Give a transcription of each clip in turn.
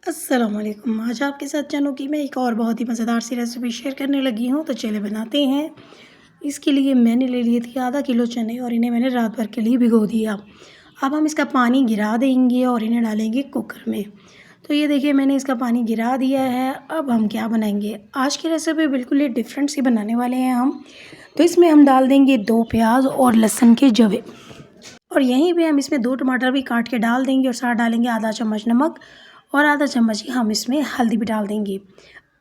अस्सलामुअलैकुम। आज आपके साथ चनों की मैं एक और बहुत ही मज़ेदार सी रेसिपी शेयर करने लगी हूँ। तो चलिए बनाते हैं। इसके लिए मैंने ले लिए थे आधा किलो चने और इन्हें मैंने रात भर के लिए भिगो दिया। अब हम इसका पानी गिरा देंगे और इन्हें डालेंगे कुकर में। तो ये देखिए मैंने इसका पानी गिरा दिया है। अब हम क्या बनाएंगे, आज की रेसिपी बिल्कुल ही डिफरेंट सी बनाने वाले हैं हम। तो इसमें हम डाल देंगे 2 प्याज और लहसुन के जवे, और यहीं पे हम इसमें 2 टमाटर भी काट के डाल देंगे और साथ डालेंगे आधा चम्मच नमक और आधा चम्मच ही हम इसमें हल्दी भी डाल देंगे।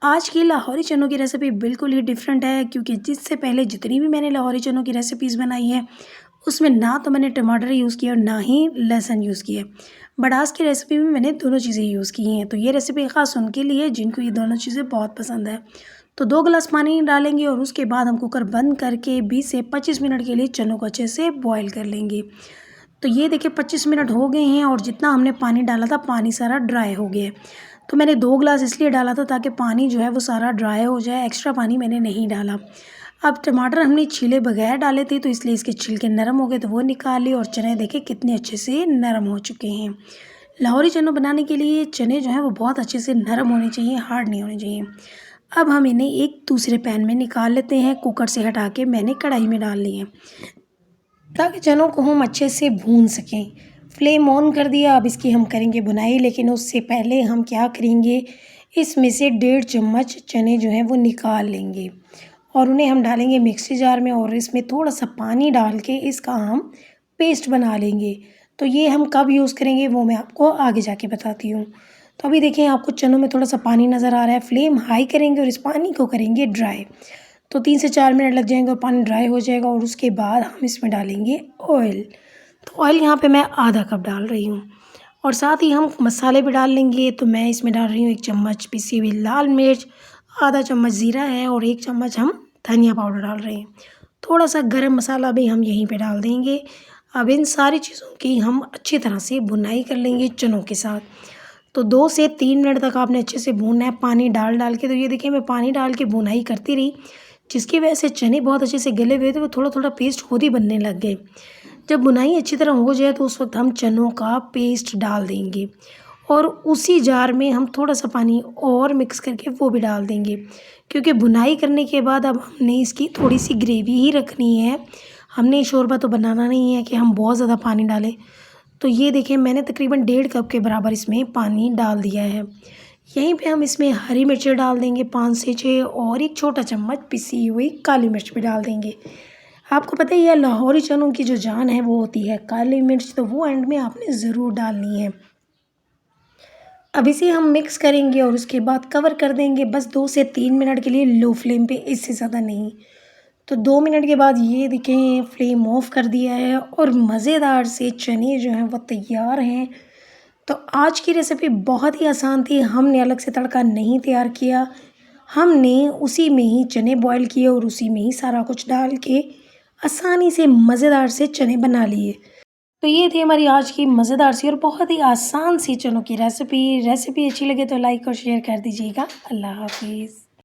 आज की लाहौरी चनों की रेसिपी बिल्कुल ही डिफरेंट है, क्योंकि जिससे पहले जितनी भी मैंने लाहौरी चनों की रेसिपीज़ बनाई है उसमें ना तो मैंने टमाटर यूज़ किया और ना ही लहसुन यूज़ किया। बट आज की रेसिपी में मैंने दोनों चीज़ें यूज़ की हैं। तो ये रेसिपी ख़ास उनके लिए जिनको ये दोनों चीज़ें बहुत पसंद है। तो 2 गिलास पानी डालेंगे और उसके बाद हम कुकर बंद करके 20 से 25 मिनट के लिए चनों को अच्छे से बॉयल कर लेंगे। तो ये देखिए 25 मिनट हो गए हैं और जितना हमने पानी डाला था पानी सारा ड्राई हो गया है। तो मैंने 2 गिलास इसलिए डाला था ताकि पानी जो है वो सारा ड्राई हो जाए, एक्स्ट्रा पानी मैंने नहीं डाला। अब टमाटर हमने छीले बगैर डाले थे तो इसलिए इसके छिलके नरम हो गए, तो वो निकाल लिए और चने देखिए कितने अच्छे से नरम हो चुके हैं। लाहौरी चने बनाने के लिए चने जो हैं वो बहुत अच्छे से नरम होने चाहिए, हार्ड नहीं होने चाहिए। अब हम इन्हें एक दूसरे पैन में निकाल लेते हैं। कुकर से हटा के मैंने कढ़ाई में डाल लिए हैं ताकि चनों को हम अच्छे से भून सकें। फ्लेम ऑन कर दिया। अब इसकी हम करेंगे बुनाई, लेकिन उससे पहले हम क्या करेंगे, इसमें से 1.5 चम्मच चने जो हैं वो निकाल लेंगे और उन्हें हम डालेंगे मिक्सी जार में और इसमें थोड़ा सा पानी डाल के इसका हम पेस्ट बना लेंगे। तो ये हम कब यूज़ करेंगे वो मैं आपको आगे जाके बताती हूँ। तो अभी देखें आपको चनों में थोड़ा सा पानी नज़र आ रहा है। फ्लेम हाई करेंगे और इस पानी को करेंगे ड्राई। तो 3 से 4 मिनट लग जाएंगे और पानी ड्राई हो जाएगा और उसके बाद हम इसमें डालेंगे ऑयल। तो ऑयल यहाँ पे मैं आधा कप डाल रही हूँ और साथ ही हम मसाले भी डाल लेंगे। तो मैं इसमें डाल रही हूँ 1 चम्मच पिसी हुई लाल मिर्च, आधा चम्मच ज़ीरा है और 1 चम्मच हम धनिया पाउडर डाल रहे हैं। थोड़ा सा गरम मसाला भी हम यहीं पे डाल देंगे। अब इन सारी चीज़ों की हम अच्छी तरह से भुनाई कर लेंगे चनों के साथ। तो 2 से 3 मिनट तक आपने अच्छे से भूनना है पानी डाल डाल के। तो ये देखिए मैं पानी डाल के भुनाई करती रही, जिसकी वजह से चने बहुत अच्छे से गले हुए थे, वो थोड़ा थोड़ा पेस्ट खुद ही बनने लग गए। जब भुनाई अच्छी तरह हो जाए तो उस वक्त हम चनों का पेस्ट डाल देंगे और उसी जार में हम थोड़ा सा पानी और मिक्स करके वो भी डाल देंगे, क्योंकि भुनाई करने के बाद अब हमने इसकी थोड़ी सी ग्रेवी ही रखनी है। हमने शोरबा तो बनाना नहीं है कि हम बहुत ज़्यादा पानी डालें। तो ये देखिए मैंने तकरीबन 1.5 कप के बराबर इसमें पानी डाल दिया है। यहीं पे हम इसमें हरी मिर्चें डाल देंगे 5 से 6 और 1 छोटा चम्मच पिसी हुई काली मिर्च भी डाल देंगे। आपको पता ही है लाहौरी चनों की जो जान है वो होती है काली मिर्च, तो वो एंड में आपने ज़रूर डालनी है। अब इसे हम मिक्स करेंगे और उसके बाद कवर कर देंगे बस 2 से 3 मिनट के लिए लो फ्लेम पे, इससे ज़्यादा नहीं। तो 2 मिनट के बाद ये देखें फ्लेम ऑफ कर दिया है और मज़ेदार से चने जो हैं वो तैयार हैं। तो आज की रेसिपी बहुत ही आसान थी। हमने अलग से तड़का नहीं तैयार किया, हमने उसी में ही चने बॉईल किए और उसी में ही सारा कुछ डाल के आसानी से मज़ेदार से चने बना लिए। तो ये थी हमारी आज की मज़ेदार सी और बहुत ही आसान सी चनों की रेसिपी। रेसिपी अच्छी लगे तो लाइक और शेयर कर दीजिएगा। अल्लाह हाफिज़।